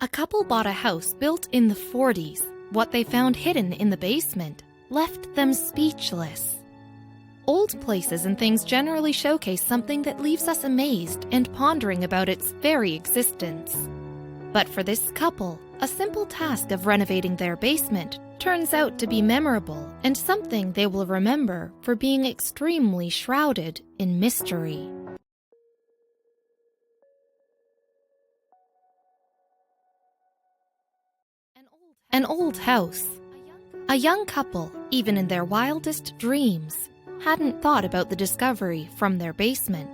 A couple bought a house built in the 40s. What they found hidden in the basement left them speechless. Old places and things generally showcase something that leaves us amazed and pondering about its very existence. But for this couple, a simple task of renovating their basement turns out to be memorable and something they will remember for being extremely shrouded in mystery. An old house. A young couple, even in their wildest dreams, hadn't thought about the discovery from their basement.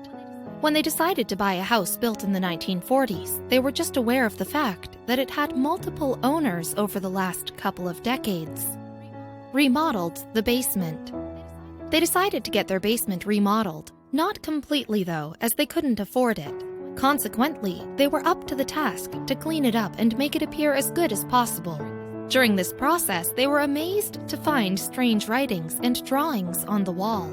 When they decided to buy a house built in the 1940s, they were just aware of the fact that it had multiple owners over the last couple of decades. Remodeled the basement. They decided to get their basement remodeled, not completely though, as they couldn't afford it. Consequently, they were up to the task to clean it up and make it appear as good as possible. During this process, they were amazed to find strange writings and drawings on the wall.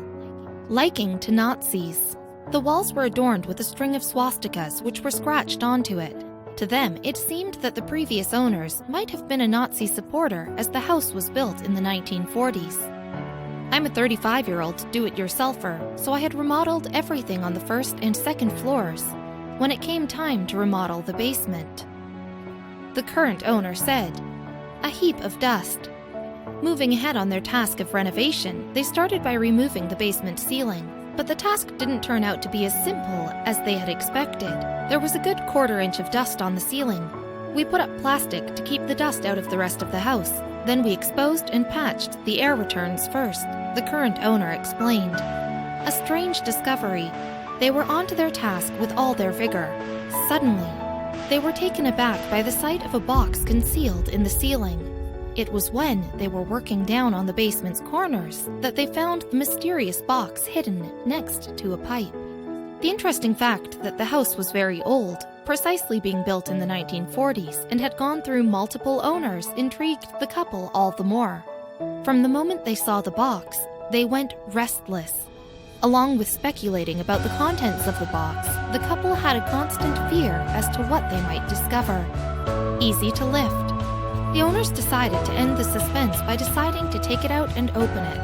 Liking to Nazis. The walls were adorned with a string of swastikas which were scratched onto it. To them, it seemed that the previous owners might have been a Nazi supporter as the house was built in the 1940s. I'm a 35-year-old do-it-yourselfer, so I had remodeled everything on the first and second floors when it came time to remodel the basement. The current owner said, "A heap of dust." Moving ahead on their task of renovation, they started by removing the basement ceiling. But the task didn't turn out to be as simple as they had expected. There was a good quarter-inch of dust on the ceiling. We put up plastic to keep the dust out of the rest of the house. Then we exposed and patched the air returns first, the current owner explained. A strange discovery. They were onto their task with all their vigor. Suddenly, they were taken aback by the sight of a box concealed in the ceiling. It was when they were working down on the basement's corners that they found the mysterious box hidden next to a pipe. The interesting fact that the house was very old, precisely being built in the 1940s, and had gone through multiple owners intrigued the couple all the more. From the moment they saw the box, they went restless. Along with speculating about the contents of the box, the couple had a constant fear as to what they might discover. Easy to lift. The owners decided to end the suspense by deciding to take it out and open it.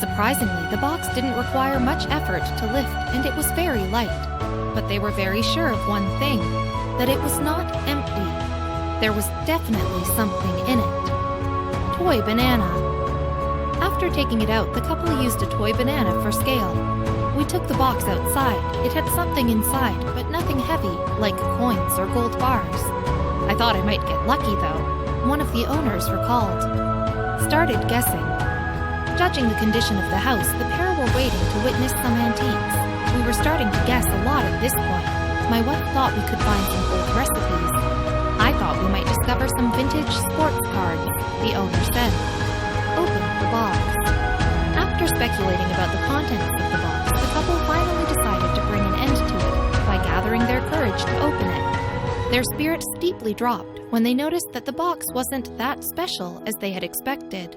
Surprisingly, the box didn't require much effort to lift and it was very light. But they were very sure of one thing, that it was not empty. There was definitely something in it. Toy banana. After taking it out, the couple used a toy banana for scale. We took the box outside. It had something inside, but nothing heavy, like coins or gold bars. I thought I might get lucky though. One of the owners recalled. Started guessing. Judging the condition of the house, the pair were waiting to witness some antiques. We were starting to guess a lot at this point. My wife thought we could find some old recipes. I thought we might discover some vintage sports cards, the owner said. Opened the box. After speculating about the contents of the box, the couple finally decided to bring an end to it by gathering their courage to open it. Their spirits steeply dropped when they noticed that the box wasn't that special as they had expected.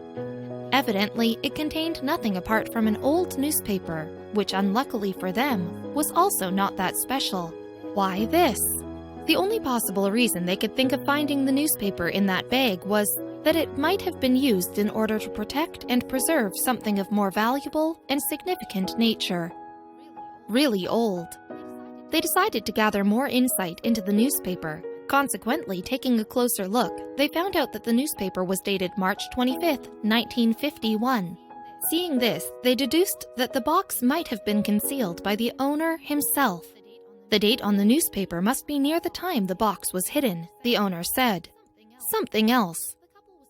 Evidently, it contained nothing apart from an old newspaper, which unluckily for them, was also not that special. Why this? The only possible reason they could think of finding the newspaper in that bag was that it might have been used in order to protect and preserve something of more valuable and significant nature. Really old. They decided to gather more insight into the newspaper. Consequently, taking a closer look, they found out that the newspaper was dated March 25, 1951. Seeing this, they deduced that the box might have been concealed by the owner himself. The date on the newspaper must be near the time the box was hidden, the owner said. Something else.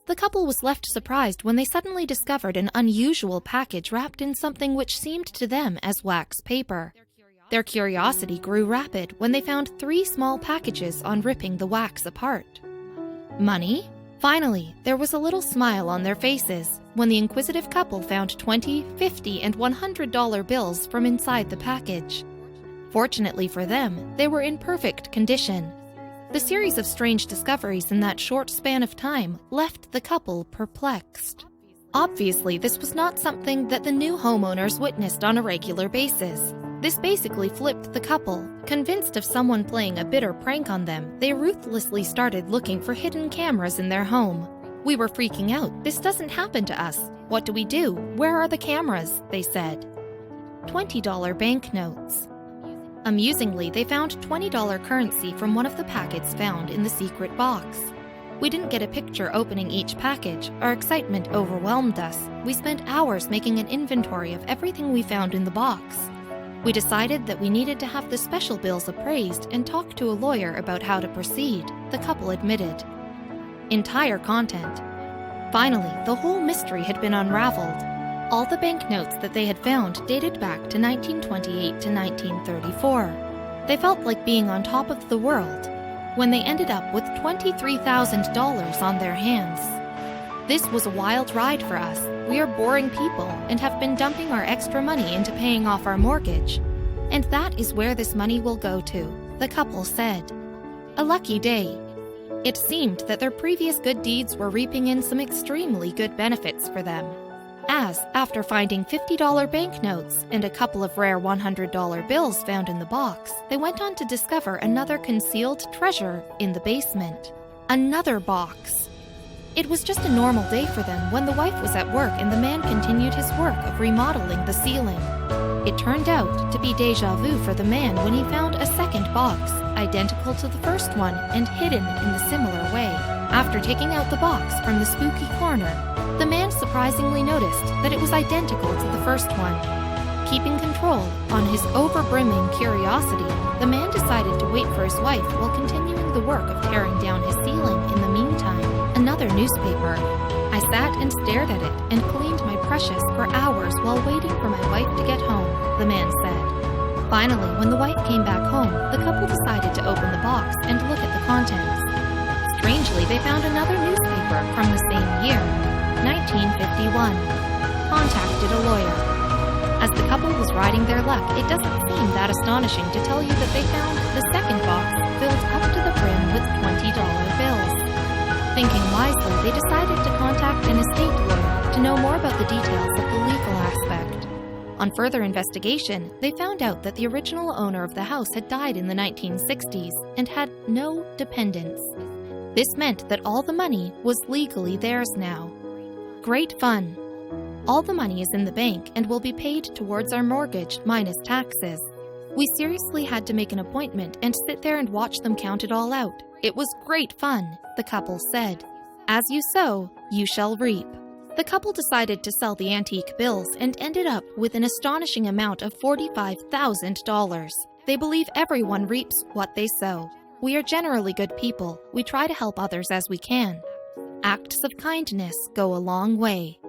The couple was left surprised when they suddenly discovered an unusual package wrapped in something which seemed to them as wax paper. Their curiosity grew rapid when they found 3 small packages on ripping the wax apart. Money? Finally, there was a little smile on their faces when the inquisitive couple found $20, $50, and $100 bills from inside the package. Fortunately for them, they were in perfect condition. The series of strange discoveries in that short span of time left the couple perplexed. Obviously, this was not something that the new homeowners witnessed on a regular basis. This basically flipped the couple. Convinced of someone playing a bitter prank on them, they ruthlessly started looking for hidden cameras in their home. "We were freaking out. This doesn't happen to us. What do we do? Where are the cameras?" they said. $20 banknotes. Amusingly, they found $20 currency from one of the packets found in the secret box. We didn't get a picture opening each package. Our excitement overwhelmed us. We spent hours making an inventory of everything we found in the box. We decided that we needed to have the special bills appraised and talk to a lawyer about how to proceed, the couple admitted. Entire content. Finally, the whole mystery had been unraveled. All the banknotes that they had found dated back to 1928 to 1934. They felt like being on top of the world when they ended up with $23,000 on their hands. This was a wild ride for us. We are boring people and have been dumping our extra money into paying off our mortgage. And that is where this money will go to, the couple said. A lucky day. It seemed that their previous good deeds were reaping in some extremely good benefits for them. As, after finding $50 banknotes and a couple of rare $100 bills found in the box, they went on to discover another concealed treasure in the basement. Another box. It was just a normal day for them when the wife was at work and the man continued his work of remodeling the ceiling. It turned out to be déjà vu for the man when he found a second box, identical to the first one and hidden in a similar way. After taking out the box from the spooky corner, the man surprisingly noticed that it was identical to the first one. Keeping control on his over-brimming curiosity, the man decided to wait for his wife while continuing the work of tearing down his ceiling in the meantime. Another newspaper. I sat and stared at it and cleaned my precious for hours while waiting for my wife to get home, the man said. Finally, when the wife came back home, the couple decided to open the box and look at the contents. Strangely, they found another newspaper from the same year, 1951. Contacted a lawyer. As the couple was riding their luck, it doesn't seem that astonishing to tell you that they found the second box filled up to the brim with $20 bills. Thinking wisely, they decided to contact an estate lawyer to know more about the details of the legal aspect. On further investigation, they found out that the original owner of the house had died in the 1960s and had no dependents. This meant that all the money was legally theirs now. Great fun! All the money is in the bank and will be paid towards our mortgage minus taxes. We seriously had to make an appointment and sit there and watch them count it all out. It was great fun, the couple said. As you sow, you shall reap. The couple decided to sell the antique bills and ended up with an astonishing amount of $45,000. They believe everyone reaps what they sow. We are generally good people. We try to help others as we can. Acts of kindness go a long way.